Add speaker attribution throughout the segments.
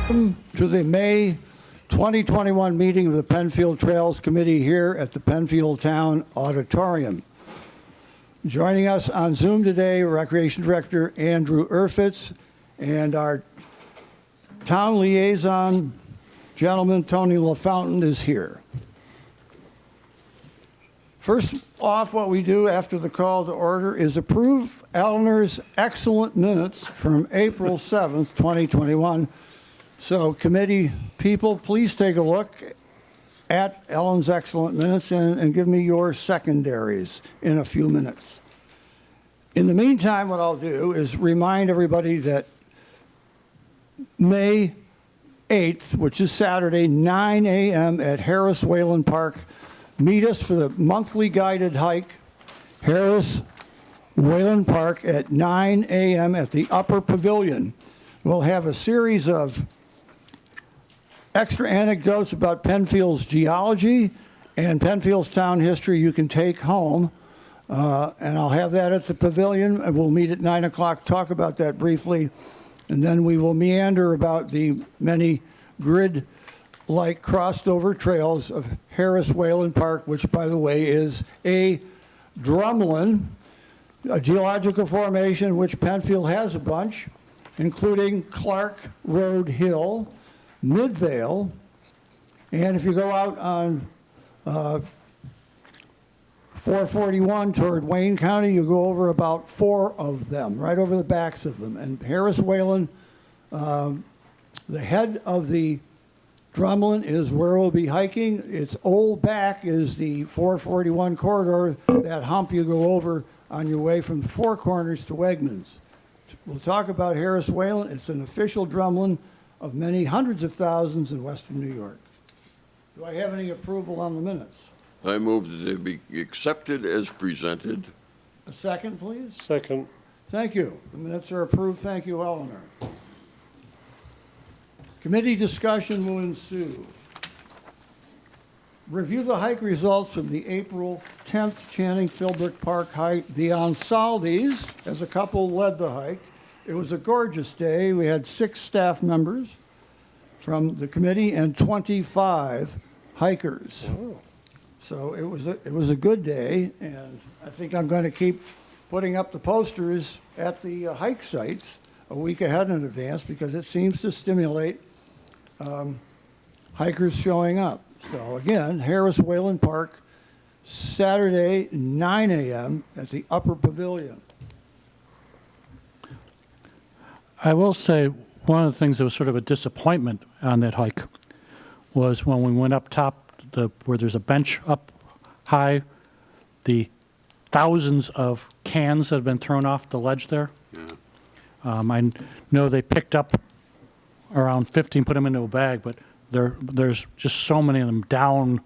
Speaker 1: Welcome to the May 2021 meeting of the Penfield Trails Committee here at the Penfield Town Auditorium. Joining us on Zoom today, Recreation Director Andrew Erfitz and our town liaison gentleman, Tony LaFountain, is here. First off, what we do after the call to order is approve Eleanor's excellent minutes from April 7th, 2021. So committee people, please take a look at Ellen's excellent minutes and give me your secondaries in a few minutes. In the meantime, what I'll do is remind everybody that May 8th, which is Saturday, 9 a.m. at Harris Wayland Park. Meet us for the monthly guided hike, Harris Wayland Park at 9 a.m. at the Upper Pavilion. We'll have a series of extra anecdotes about Penfield's geology and Penfield's town history you can take home. And I'll have that at the pavilion, and we'll meet at 9 o'clock, talk about that briefly, and then we will meander about the many grid-like crossed over trails of Harris Wayland Park, which, by the way, is a drumlin, a geological formation which Penfield has a bunch, including Clark Road Hill, Midvale, and if you go out on 441 toward Wayne County, you go over about 4 of them, right over the backs of them. And Harris Wayland, the head of the drumlin is where we'll be hiking. Its old back is the 441 corridor, that hump you go over on your way from the Four Corners to Wegmans. We'll talk about Harris Wayland. It's an official drumlin of many hundreds of thousands in western New York. Do I have any approval on the minutes?
Speaker 2: I move that they be accepted as presented.
Speaker 1: A second, please.
Speaker 3: Second.
Speaker 1: Thank you. The minutes are approved. Thank you, Eleanor. Committee discussion will ensue. Review the hike results from the April 10th Channing Philbrook Park hike. The Ansaldes, as a couple, led the hike. It was a gorgeous day. We had 6 staff members from the committee and 25 hikers.
Speaker 3: Oh.
Speaker 1: So it was a good day, and I think I'm going to keep putting up the posters at the hike sites a week ahead in advance because it seems to stimulate hikers showing up. So again, Harris Wayland Park, Saturday, 9 a.m. at the Upper Pavilion.
Speaker 4: I will say one of the things that was sort of a disappointment on that hike was when we went up top, where there's a bench up high, the thousands of cans that have been thrown off the ledge there.
Speaker 2: Yeah.
Speaker 4: I know they picked up around 50 and put them into a bag, but there's just so many of them down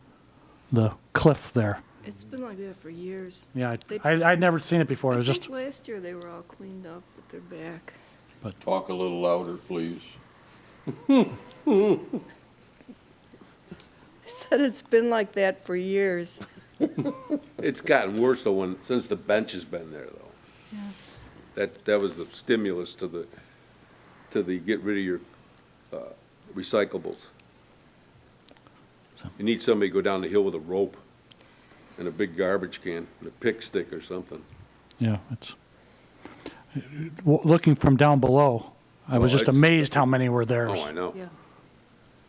Speaker 4: the cliff there.
Speaker 5: It's been like that for years.
Speaker 4: Yeah, I'd never seen it before. It was just.
Speaker 5: Last year they were all cleaned up, but they're back.
Speaker 2: Talk a little louder, please.
Speaker 5: I said it's been like that for years.
Speaker 6: It's gotten worse though since the bench has been there though.
Speaker 5: Yeah.
Speaker 6: That was the stimulus to the get rid of your recyclables. You need somebody to go down the hill with a rope and a big garbage can and a pick stick or something.
Speaker 4: Yeah, it's looking from down below. I was just amazed how many were there.
Speaker 6: Oh, I know.
Speaker 5: Yeah.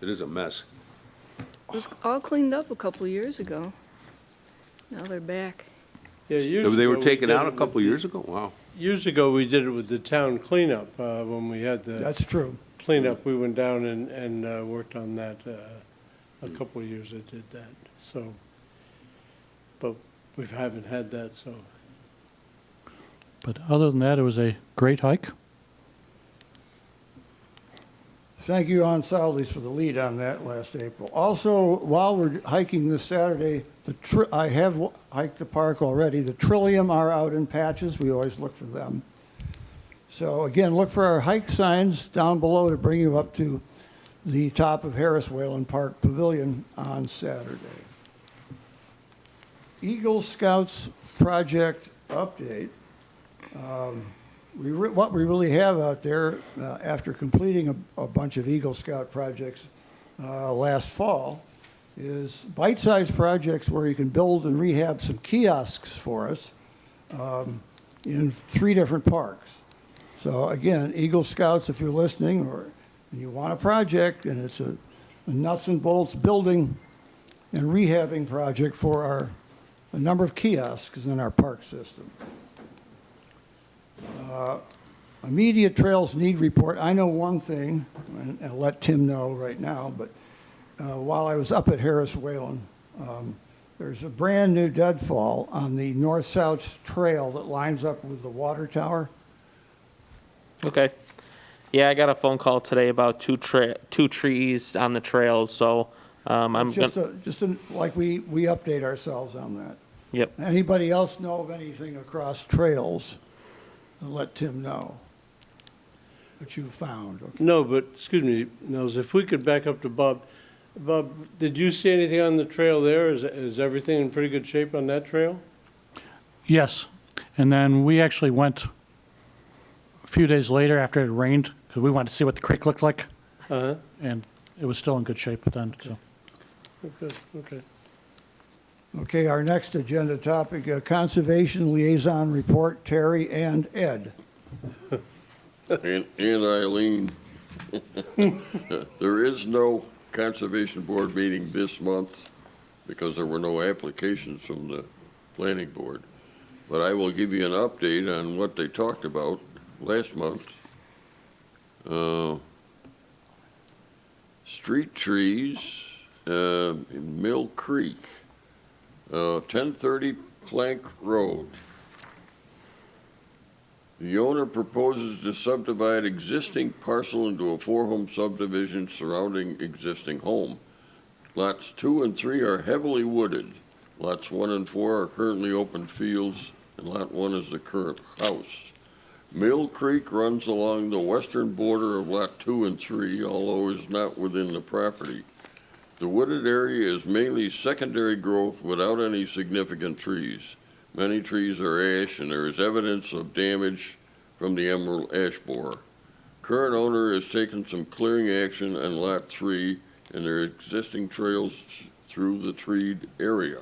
Speaker 6: It is a mess.
Speaker 5: It was all cleaned up a couple of years ago. Now they're back.
Speaker 3: Yeah,
Speaker 6: They were taken out a couple of years ago? Wow.
Speaker 3: Years ago, we did it with the town cleanup. When we had the
Speaker 1: That's true.
Speaker 3: cleanup, we went down and worked on that. A couple of years I did that. So, but we haven't had that, so.
Speaker 4: But other than that, it was a great hike.
Speaker 1: Thank you, Ansaldes, for the lead on that last April. Also, while we're hiking this Saturday, I have hiked the park already. The Trillium are out in patches. We always look for them. So again, look for our hike signs down below to bring you up to the top of Harris Wayland Park Pavilion on Saturday. Eagle Scouts project update. what we really have out there, after completing a bunch of Eagle Scout projects last fall, is bite-sized projects where you can build and rehab some kiosks for us in 3 different parks. So again, Eagle Scouts, if you're listening, or you want a project, and it's a nuts and bolts building and rehabbing project for a number of kiosks in our park system. Immediate trails need report. I know one thing, and I'll let Tim know right now, but while I was up at Harris Whalen, there's a brand-new deadfall on the north-south trail that lines up with the water tower.
Speaker 7: Okay. Yeah, I got a phone call today about two trees on the trails, so I'm
Speaker 1: Just
Speaker 7: gonna,
Speaker 1: like we update ourselves on that.
Speaker 7: yep.
Speaker 1: Anybody else know of anything across trails? Let Tim know that you found. Okay.
Speaker 3: No, but, excuse me, Nels, if we could back up to Bob. Bob, did you see anything on the trail there? Is everything in pretty good shape on that trail?
Speaker 4: Yes. And then we actually went a few days later after it rained, because we wanted to see what the creek looked like,
Speaker 3: Uh-huh.
Speaker 4: and it was still in good shape then, so.
Speaker 3: Okay, okay.
Speaker 1: Okay, our next agenda topic, Conservation Liaison Report, Terry and Ed.
Speaker 2: And Eileen. There is no Conservation Board meeting this month because there were no applications from the Planning Board. But I will give you an update on what they talked about last month. Street trees in Mill Creek, 1030 Plank Road. The owner proposes to subdivide existing parcel into a 4-home subdivision surrounding existing home. Lots 2 and 3 are heavily wooded. Lots 1 and 4 are currently open fields, and Lot 1 is the current house. Mill Creek runs along the western border of Lot 2 and 3, although is not within the property. The wooded area is mainly secondary growth without any significant trees. Many trees are ash, and there is evidence of damage from the emerald ash borer. Current owner has taken some clearing action on Lot 3 and their existing trails through the treed area.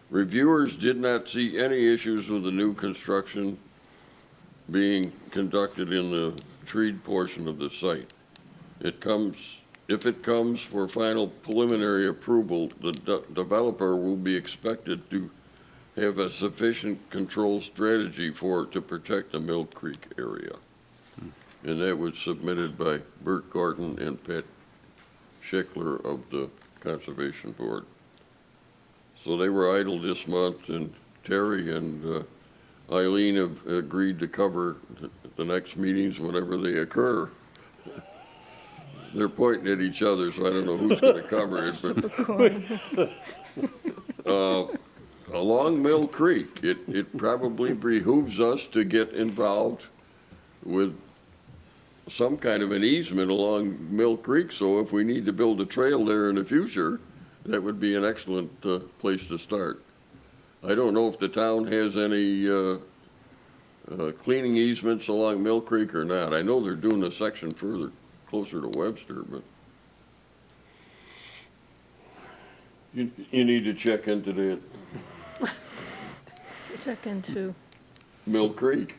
Speaker 2: Reviewers did not see any issues with the new construction being conducted in the treed portion of the site. If it comes for final preliminary approval, the developer will be expected to have a sufficient control strategy to protect the Mill Creek area. And that was submitted by Bert Gordon and Pat Schickler of the Conservation Board. So they were idle this month, and Terry and Eileen have agreed to cover the next meetings whenever they occur. They're pointing at each other, so I don't know who's going to cover it, but along Mill Creek, it probably behooves us to get involved with some kind of an easement along Mill Creek, so if we need to build a trail there in the future, that would be an excellent place to start. I don't know if the town has any cleaning easements along Mill Creek or not. I know they're doing a section closer to Webster, but you need to check into that.
Speaker 5: Check into,
Speaker 2: Mill Creek.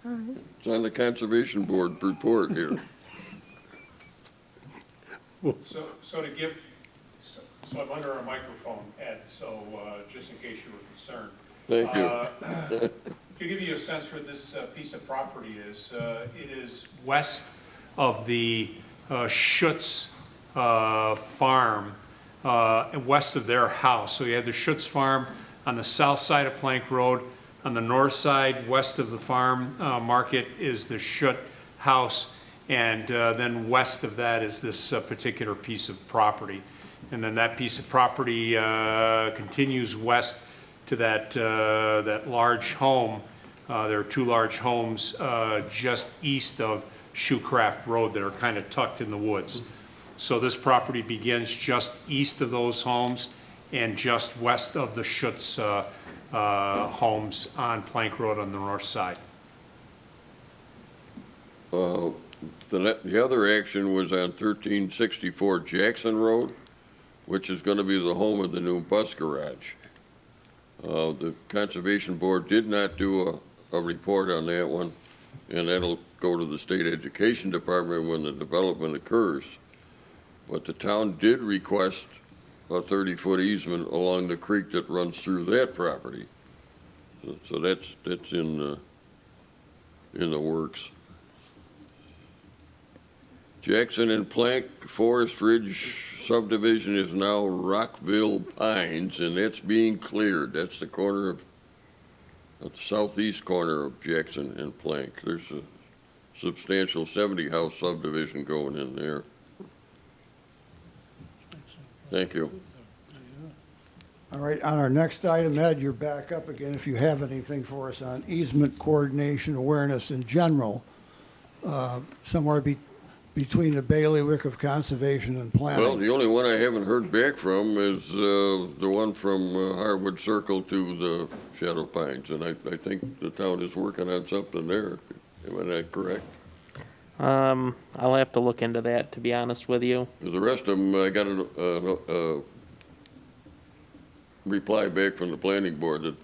Speaker 5: all right.
Speaker 2: It's on the Conservation Board report here.
Speaker 8: So to give, so I'm under a microphone, Ed, so just in case you were concerned.
Speaker 2: Thank you.
Speaker 8: To give you a sense where this piece of property is, it is west of the Schutz farm, west of their house. So you have the Schutz farm on the south side of Plank Road. On the north side, west of the farm market, is the Schutz house. And then west of that is this particular piece of property. And then that piece of property continues west to that large home. There are 2 large homes just east of Shoecraft Road that are kind of tucked in the woods. So this property begins just east of those homes and just west of the Schutz homes on Plank Road on the north side.
Speaker 2: The other action was on 1364 Jackson Road, which is going to be the home of the new bus garage. The Conservation Board did not do a report on that one, and that'll go to the State Education Department when the development occurs. But the town did request a 30-foot easement along the creek that runs through that property. So that's in the works. Jackson and Plank Forest Ridge subdivision is now Rockville Pines, and that's being cleared. That's the corner of the southeast corner of Jackson and Plank. There's a substantial 70-house subdivision going in there. Thank you.
Speaker 1: All right, on our next item, Ed, you're back up again if you have anything for us on easement coordination awareness in general, somewhere between the bailiwick of conservation and planning.
Speaker 2: Well, the only one I haven't heard back from is the one from Harwood Circle to the Shadow Pines, and I think the town is working on something there. Am I not correct?
Speaker 7: I'll have to look into that, to be honest with you.
Speaker 2: The rest of them, I got a reply back from the planning board that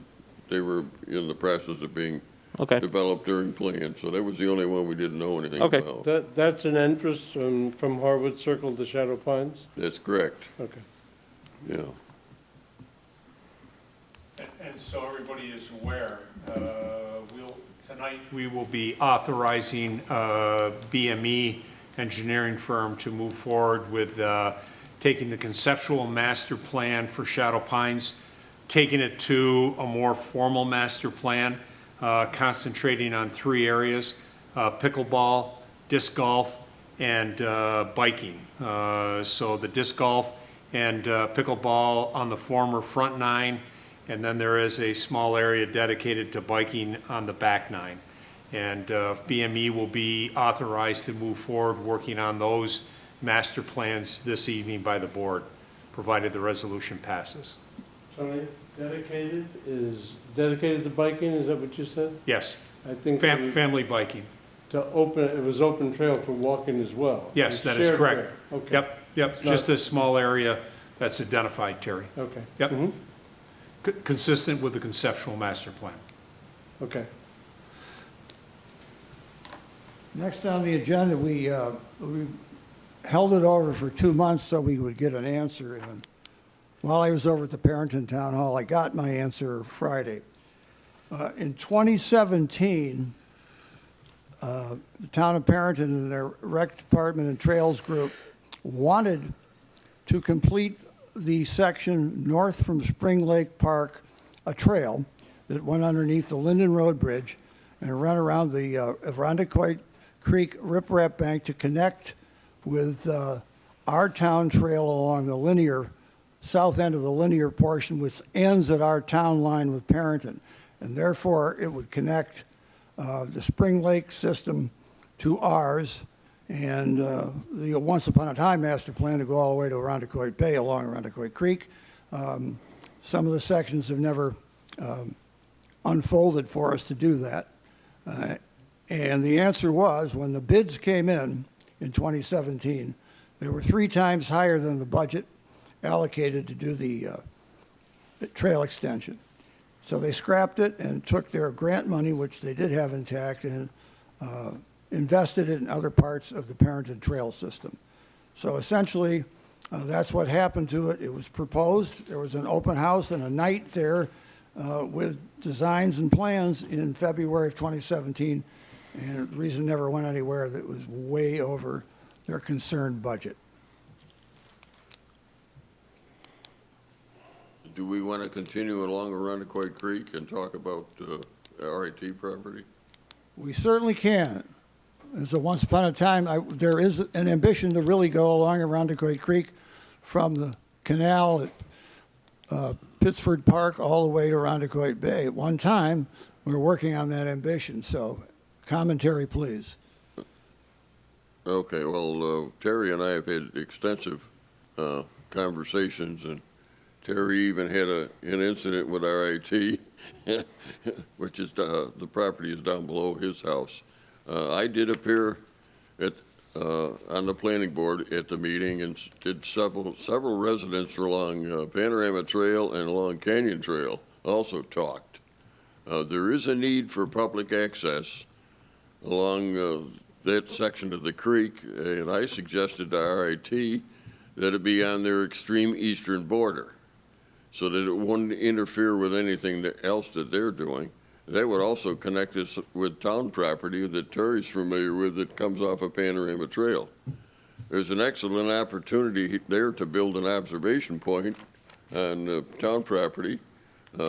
Speaker 2: they were in the process of being
Speaker 7: Okay.
Speaker 2: developed during plan, so that was the only one we didn't know anything
Speaker 7: Okay.
Speaker 2: about.
Speaker 3: That's an entrance from Harwood Circle to Shadow Pines?
Speaker 2: That's correct,
Speaker 3: Okay.
Speaker 2: yeah.
Speaker 8: And so everybody is aware, tonight we will be authorizing BME engineering firm to move forward with taking the conceptual master plan for Shadow Pines, taking it to a more formal master plan, concentrating on 3 areas, pickleball, disc golf, and biking. So the disc golf and pickleball on the former front 9, and then there is a small area dedicated to biking on the back 9. And BME will be authorized to move forward working on those master plans this evening by the board, provided the resolution passes.
Speaker 3: Tony, dedicated to biking, is that what you said?
Speaker 8: Yes,
Speaker 3: I think
Speaker 8: family biking.
Speaker 3: it was open trail for walking as well.
Speaker 8: Yes,
Speaker 3: It was
Speaker 8: that is
Speaker 3: shared
Speaker 8: correct.
Speaker 3: trail. Okay.
Speaker 8: Yep,
Speaker 3: It's
Speaker 8: just
Speaker 3: not-
Speaker 8: a small area that's identified, Terry.
Speaker 3: Okay.
Speaker 8: Yep.
Speaker 3: Mhm.
Speaker 8: Consistent with the conceptual master plan.
Speaker 3: Okay.
Speaker 1: Next on the agenda, we held it over for 2 months so we would get an answer. And while I was over at the Parrington Town Hall, I got my answer Friday. In 2017, the town of Parrington and their rec department and trails group wanted to complete the section north from Spring Lake Park, a trail that went underneath the Linden Road Bridge and ran around the Irondequoit Creek riprap bank to connect with our town trail along the linear, south end of the linear portion, which ends at our town line with Parrington. And therefore, it would connect the Spring Lake system to ours, and the once upon a time master plan to go all the way to Irondequoit Bay along Irondequoit Creek. Some of the sections have never unfolded for us to do that. And the answer was, when the bids came in 2017, they were 3 times higher than the budget allocated to do the trail extension. So they scrapped it and took their grant money, which they did have intact, and invested it in other parts of the Parrington Trail system. So essentially, that's what happened to it. It was proposed. There was an open house and a night there with designs and plans in February of 2017, and the reason it never went anywhere, that it was way over their concerned budget.
Speaker 2: Do we want to continue along Irondequoit Creek and talk about RIT property?
Speaker 1: We certainly can. As a once upon a time, there is an ambition to really go along Irondequoit Creek from the canal at Pittsford Park all the way to Irondequoit Bay. At one time, we were working on that ambition, so commentary, please.
Speaker 2: Okay, well, Terry and I have had extensive conversations, and Terry even had an incident with RIT, which is the property is down below his house. I did appear on the planning board at the meeting and did several residents along Panorama Trail and along Canyon Trail also talked. There is a need for public access along that section of the creek, and I suggested to RIT that it be on their extreme eastern border so that it wouldn't interfere with anything else that they're doing. That would also connect us with town property that Terry's familiar with that comes off of Panorama Trail. There's an excellent opportunity there to build an observation point on town property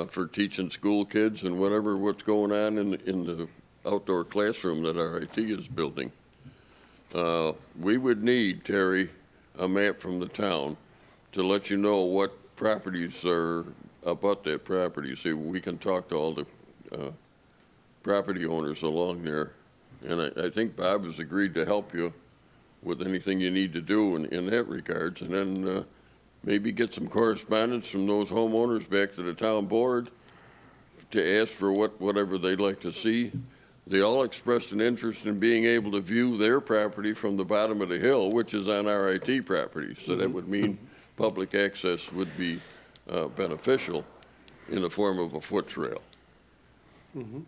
Speaker 2: for teaching school kids and what's going on in the outdoor classroom that RIT is building. We would need, Terry, a map from the town to let you know what properties are about that property. See, we can talk to all the property owners along there. And I think Bob has agreed to help you with anything you need to do in that regards. And then maybe get some correspondence from those homeowners back to the town board to ask for whatever they'd like to see. They all expressed an interest in being able to view their property from the bottom of the hill, which is on RIT property. So that would mean public access would be beneficial in the form of a foot trail. And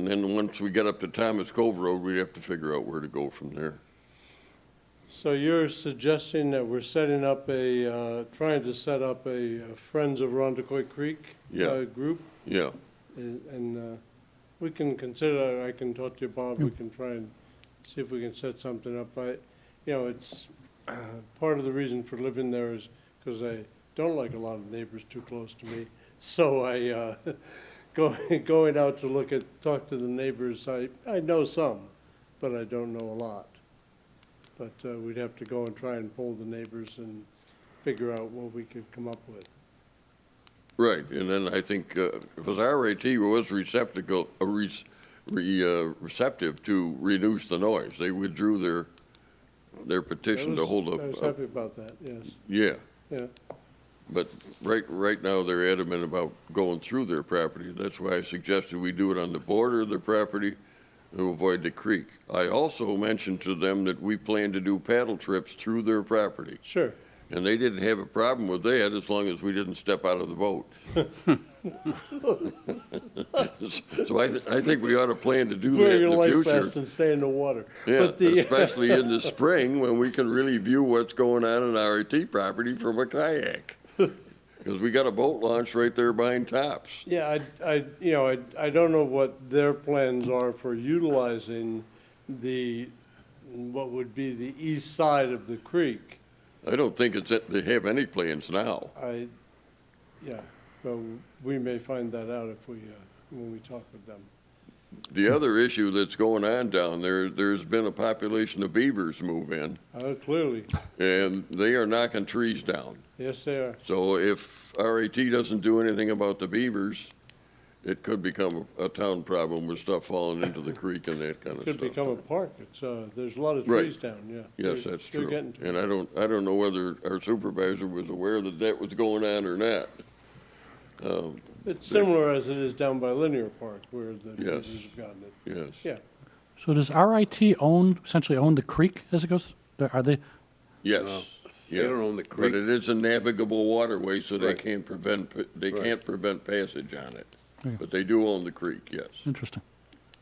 Speaker 2: then once we get up to Thomas Cove Road, we have to figure out where to go from there.
Speaker 3: So you're suggesting that we're setting up trying to set up a Friends of Rondequoit Creek group?
Speaker 2: Yeah.
Speaker 3: And we can consider, I can talk to you, Bob, we can try and see if we can set something up. It's part of the reason for living there is because I don't like a lot of neighbors too close to me. So I, going out to talk to the neighbors, I know some, but I don't know a lot. But we'd have to go and try and poll the neighbors and figure out what we could come up with.
Speaker 2: Right, and then I think, because RIT was receptive to reduce the noise. They withdrew their petition to hold
Speaker 3: I was happy about that, yes.
Speaker 2: Yeah.
Speaker 3: Yeah.
Speaker 2: But right now, they're adamant about going through their property. That's why I suggested we do it on the border of their property to avoid the creek. I also mentioned to them that we plan to do paddle trips through their property.
Speaker 3: Sure.
Speaker 2: And they didn't have a problem with that as long as we didn't step out of the boat. So I think we ought to plan to do that
Speaker 3: Wear
Speaker 2: in
Speaker 3: your
Speaker 2: the
Speaker 3: life
Speaker 2: future.
Speaker 3: vest and stay in the water.
Speaker 2: Yeah,
Speaker 3: But
Speaker 2: especially in the spring when we can really view what's going on RIT property from a kayak. Because we got a boat launch right there behind Tops.
Speaker 3: Yeah, I don't know what their plans are for utilizing what would be the east side of the creek.
Speaker 2: I don't think they have any plans now.
Speaker 3: Well, we may find that out if when we talk with them.
Speaker 2: The other issue that's going on down there's been a population of beavers move in,
Speaker 3: Oh, clearly,
Speaker 2: and they are knocking trees down.
Speaker 3: yes, they are.
Speaker 2: So if RIT doesn't do anything about the beavers, it could become a town problem with stuff falling into the creek and that kind of
Speaker 3: Could
Speaker 2: stuff.
Speaker 3: become a park. There's a lot of
Speaker 2: Right.
Speaker 3: trees down, yeah.
Speaker 2: Yes,
Speaker 3: They're-
Speaker 2: that's
Speaker 3: they're
Speaker 2: true.
Speaker 3: getting to
Speaker 2: And
Speaker 3: it.
Speaker 2: I don't know whether our supervisor was aware that was going on or not.
Speaker 3: It's similar as it is down by Linear Park where the
Speaker 2: Yes.
Speaker 3: beavers have gotten it.
Speaker 2: Yes.
Speaker 3: Yeah.
Speaker 4: So does RIT essentially own the creek as it goes? Are they?
Speaker 2: Yes.
Speaker 6: They
Speaker 2: Yeah.
Speaker 6: don't own the
Speaker 2: But
Speaker 6: creek.
Speaker 2: it is a navigable waterway, so they
Speaker 6: Right.
Speaker 2: can't prevent passage on it.
Speaker 4: Okay.
Speaker 2: But they do own the creek, yes.
Speaker 4: Interesting.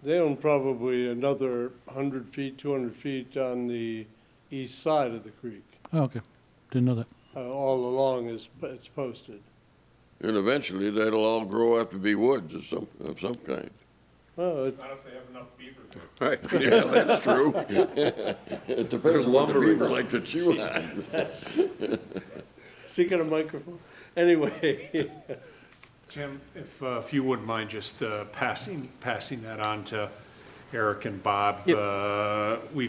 Speaker 3: They own probably another 100 feet, 200 feet on the east side of the creek.
Speaker 4: Oh, okay. Didn't know that.
Speaker 3: All along it's posted.
Speaker 2: And eventually, that'll all grow up to be woods of some kind.
Speaker 3: Well,
Speaker 8: Not if they have enough beaver there.
Speaker 6: Right.
Speaker 2: Yeah, that's true. It depends on what the
Speaker 6: lumber
Speaker 2: beaver
Speaker 6: in
Speaker 2: like to chew on.
Speaker 3: seeking a microphone. Anyway,
Speaker 8: Tim, if you wouldn't mind just passing that on to Eric and Bob. We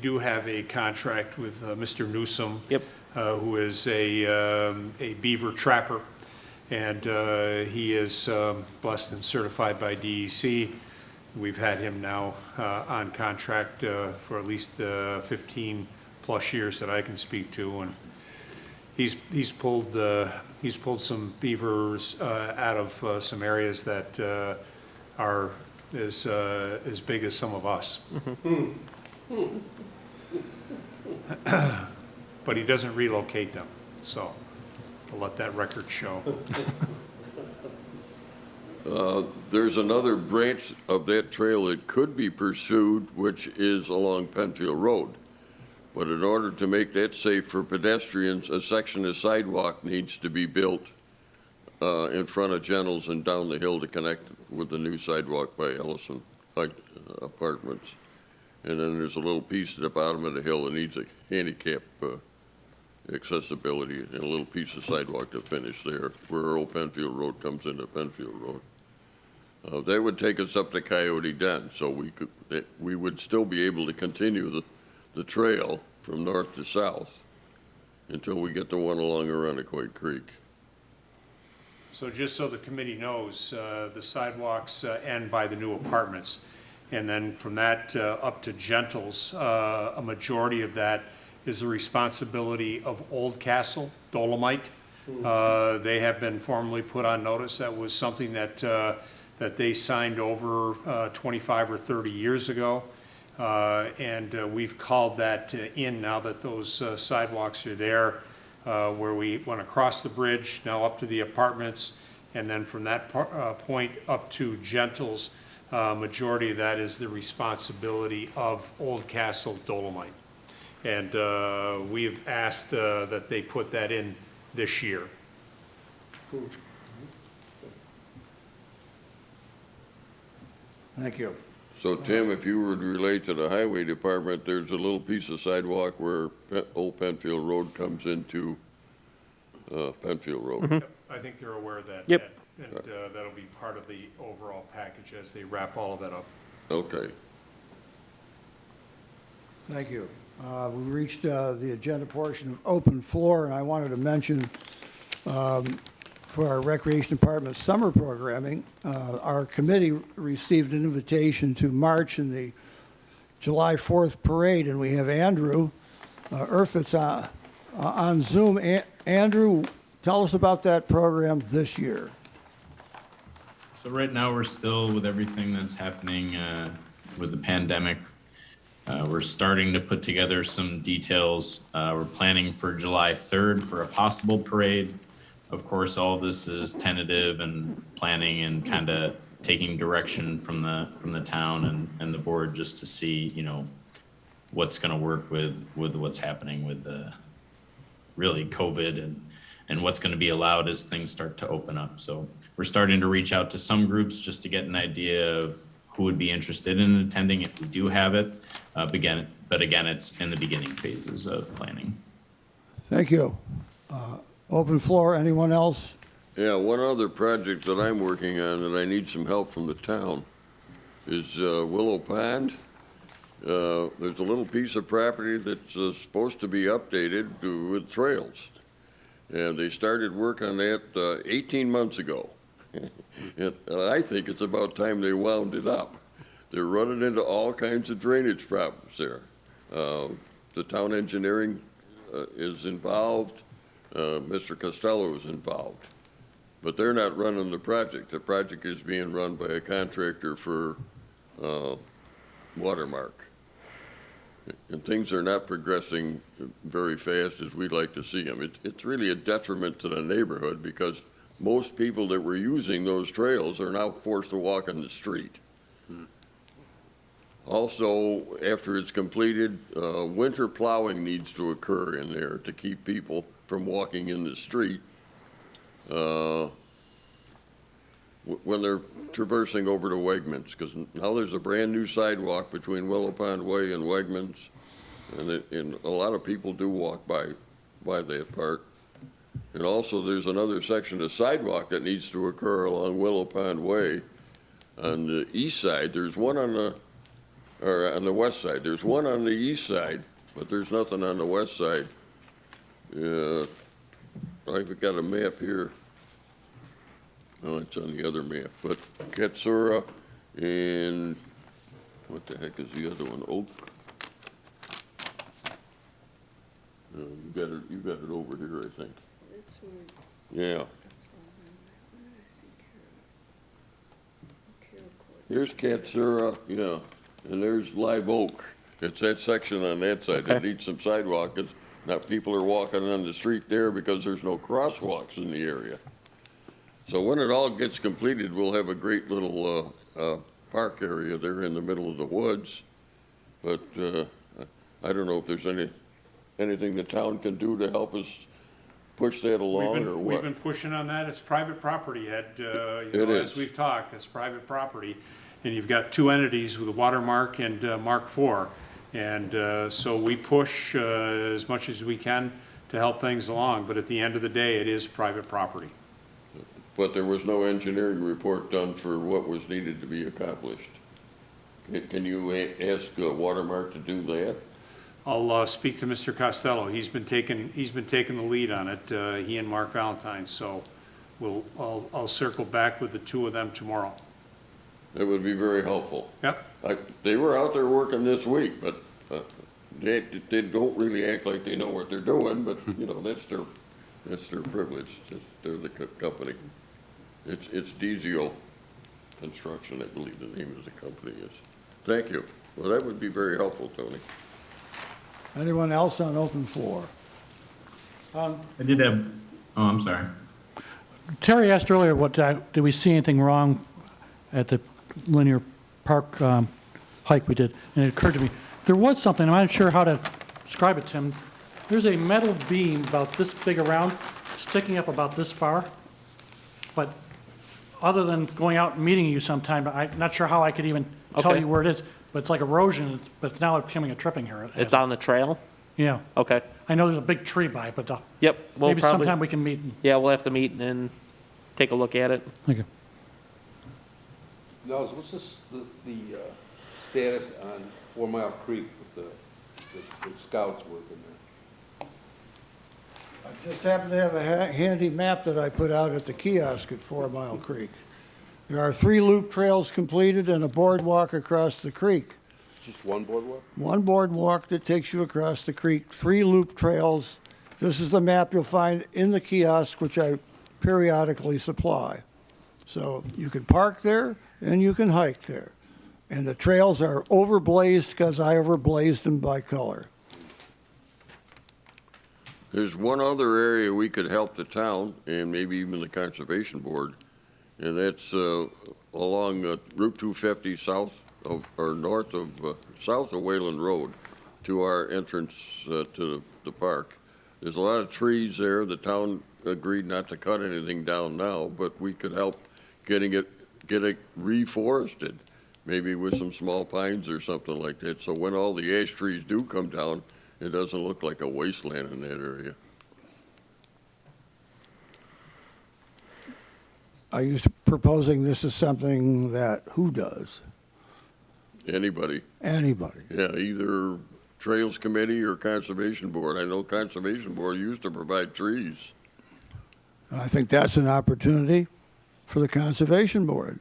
Speaker 8: do have a contract with Mr. Newsom.
Speaker 7: Yep.
Speaker 8: Who is a beaver trapper, and he is blessed and certified by DEC. We've had him now on contract for at least 15-plus years that I can speak to, and he's pulled some beavers out of some areas that are as big as some of us. But he doesn't relocate them, so I'll let that record show.
Speaker 2: There's another branch of that trail that could be pursued, which is along Penfield Road. But in order to make that safe for pedestrians, a section of sidewalk needs to be built in front of Gentles and down the hill to connect with the new sidewalk by Ellison Apartments. And then there's a little piece at the bottom of the hill that needs a handicap accessibility and a little piece of sidewalk to finish there, where Old Penfield Road comes into Penfield Road. That would take us up to Coyote Den, so we would still be able to continue the trail from north to south until we get the one along Arundecoit Creek.
Speaker 8: So just so the committee knows, the sidewalks end by the new apartments. And then from that up to Gentles, a majority of that is the responsibility of Old Castle, Dolomite. They have been formally put on notice. That was something that they signed over 25 or 30 years ago. And we've called that in now that those sidewalks are there, where we went across the bridge, now up to the apartments, and then from that point up to Gentles, majority of that is the responsibility of Old Castle Dolomite. And we've asked that they put that in this year.
Speaker 1: Thank you.
Speaker 2: So Tim, if you were to relate to the highway department, there's a little piece of sidewalk where Old Penfield Road comes into Penfield Road.
Speaker 8: Yep, I think they're aware of that.
Speaker 7: Yep.
Speaker 8: And that'll be part of the overall package as they wrap all of that up.
Speaker 2: Okay.
Speaker 1: Thank you. We reached the agenda portion of open floor, and I wanted to mention for our Recreation Department summer programming, our committee received an invitation to march in the July 4th parade, and we have Andrew Erfitz on Zoom. Andrew, tell us about that program this year.
Speaker 9: So right now we're still with everything that's happening with the pandemic. We're starting to put together some details. We're planning for July 3rd for a possible parade. Of course, all this is tentative and planning and kind of taking direction from the town and the board just to see, you know, what's going to work with what's happening with the really COVID and what's going to be allowed as things start to open up. So we're starting to reach out to some groups just to get an idea of who would be interested in attending if we do have it. But again, it's in the beginning phases of planning.
Speaker 1: Thank you. Open floor, anyone else?
Speaker 2: Yeah, one other project that I'm working on that I need some help from the town is Willow Pond. There's a little piece of property that's supposed to be updated with trails. And they started work on that 18 months ago. And I think it's about time they wound it up. They're running into all kinds of drainage problems there. The town engineering is involved. Mr. Costello is involved. But they're not running the project. The project is being run by a contractor for Watermark. And things are not progressing very fast as we'd like to see them. It's really a detriment to the neighborhood because most people that were using those trails are now forced to walk in the street. Also, after it's completed, winter plowing needs to occur in there to keep people from walking in the street when they're traversing over to Wegmans, because now there's a brand new sidewalk between Willow Pond Way and Wegmans, and a lot of people do walk by that part. And also there's another section of sidewalk that needs to occur along Willow Pond Way on the east side. There's one on the west side. There's one on the east side, but there's nothing on the west side. I've got a map here. No, it's on the other map, but Katsura and what the heck is the other one? Oak. You got it over here, I think.
Speaker 5: That's where,
Speaker 2: Yeah.
Speaker 5: that's all. Where did I see Carol? Carol Court.
Speaker 2: Here's Katsura, yeah, and there's Live Oak. It's that section on that side that
Speaker 7: Okay.
Speaker 2: needs some sidewalk. Now people are walking on the street there because there's no crosswalks in the area. So when it all gets completed, we'll have a great little park area there in the middle of the woods. But I don't know if there's anything the town can do to help us push that along or
Speaker 8: We've
Speaker 2: what.
Speaker 8: been pushing on that. It's private property, Ed.
Speaker 2: It
Speaker 8: As
Speaker 2: is.
Speaker 8: we've talked, it's private property. And you've got two entities with a watermark and Mark IV. And so we push as much as we can to help things along. But at the end of the day, it is private property.
Speaker 2: But there was no engineering report done for what was needed to be accomplished. Can you ask Watermark to do that?
Speaker 8: I'll speak to Mr. Costello. He's been taking the lead on it, he and Mark Valentine. So I'll circle back with the two of them tomorrow.
Speaker 2: That would be very helpful.
Speaker 8: Yep.
Speaker 2: They were out there working this week, but they don't really act like they know what they're doing, but, you know, that's their privilege. They're the company. It's Dizio Construction, I believe the name of the company is. Thank you. Well, that would be very helpful, Tony.
Speaker 1: Anyone else on open floor?
Speaker 9: I did have, oh, I'm sorry.
Speaker 4: Terry asked earlier, did we see anything wrong at the linear park hike we did? And it occurred to me, there was something, I'm not sure how to describe it, Tim. There's a metal beam about this big around, sticking up about this far. But other than going out and meeting you sometime, I'm not sure how I could even tell
Speaker 7: Okay.
Speaker 4: you where it is. But it's like erosion, but it's now becoming a tripping area.
Speaker 7: It's on the trail?
Speaker 4: Yeah.
Speaker 7: Okay.
Speaker 4: I know there's a big tree by it, but
Speaker 7: Yep, we'll
Speaker 4: maybe
Speaker 7: probably,
Speaker 4: sometime we can meet.
Speaker 7: yeah, we'll have to meet and take a look at it.
Speaker 4: Thank you.
Speaker 10: Nels, what's the status on 4 Mile Creek with the scouts working there?
Speaker 1: I just happen to have a handy map that I put out at the kiosk at 4 Mile Creek. There are 3 loop trails completed and a boardwalk across the creek.
Speaker 10: Just one boardwalk?
Speaker 1: One boardwalk that takes you across the creek, 3 loop trails. This is the map you'll find in the kiosk, which I periodically supply. So you can park there and you can hike there. And the trails are overblazed because I overblazed them by color.
Speaker 2: There's one other area we could help the town and maybe even the Conservation Board, and that's along Route 250 south of Wayland Road to our entrance to the park. There's a lot of trees there. The town agreed not to cut anything down now, but we could help get it reforested, maybe with some small pines or something like that. So when all the ash trees do come down, it doesn't look like a wasteland in that area.
Speaker 1: Are you proposing this is something that who does?
Speaker 2: Anybody.
Speaker 1: Anybody.
Speaker 2: Yeah, either Trails Committee or Conservation Board. I know Conservation Board used to provide trees.
Speaker 1: I think that's an opportunity for the Conservation Board.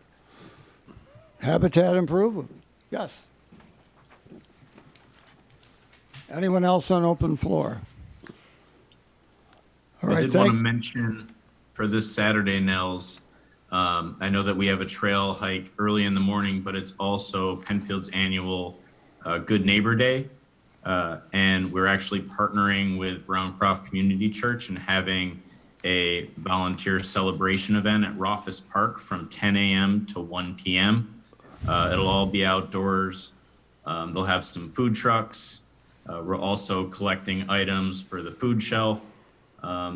Speaker 1: Habitat improvement, yes. Anyone else on open floor? All
Speaker 9: I
Speaker 1: right,
Speaker 9: did want to mention for this Saturday, Nels, I know that we have a trail hike early in the morning, but it's also Penfield's annual Good Neighbor Day. And we're actually partnering with Browncroft Community Church and having a volunteer celebration event at Rothfuss Park from 10 a.m. to 1 p.m. It'll all be outdoors. They'll have some food trucks. We're also collecting items for the food shelf.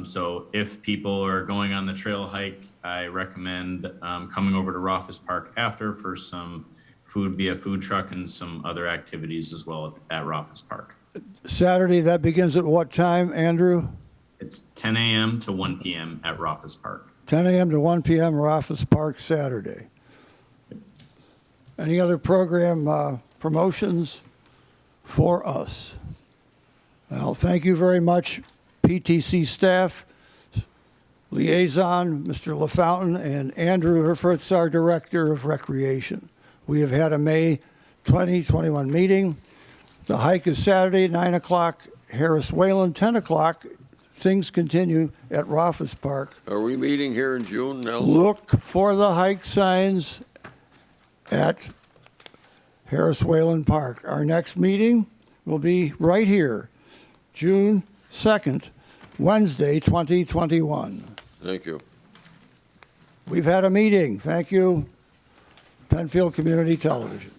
Speaker 9: So if people are going on the trail hike, I recommend coming over to Rothfuss Park after for some food via food truck and some other activities as well at Rothfuss Park.
Speaker 1: Saturday, that begins at what time, Andrew?
Speaker 9: It's 10 a.m. to 1 p.m. at Rothfuss Park.
Speaker 1: 10 a.m. to 1 p.m. Rothfuss Park, Saturday. Any other program promotions for us? Well, thank you very much, PTC staff, liaison, Mr. LaFountain, and Andrew Herfurth, our Director of Recreation. We have had a May 2021 meeting. The hike is Saturday, 9 o'clock, Harris Wayland, 10 o'clock. Things continue at Rothfuss Park.
Speaker 2: Are we meeting here in June, Nels?
Speaker 1: Look for the hike signs at Harris Wayland Park. Our next meeting will be right here, June 2nd, Wednesday, 2021.
Speaker 2: Thank you.
Speaker 1: We've had a meeting. Thank you, Penfield Community Television.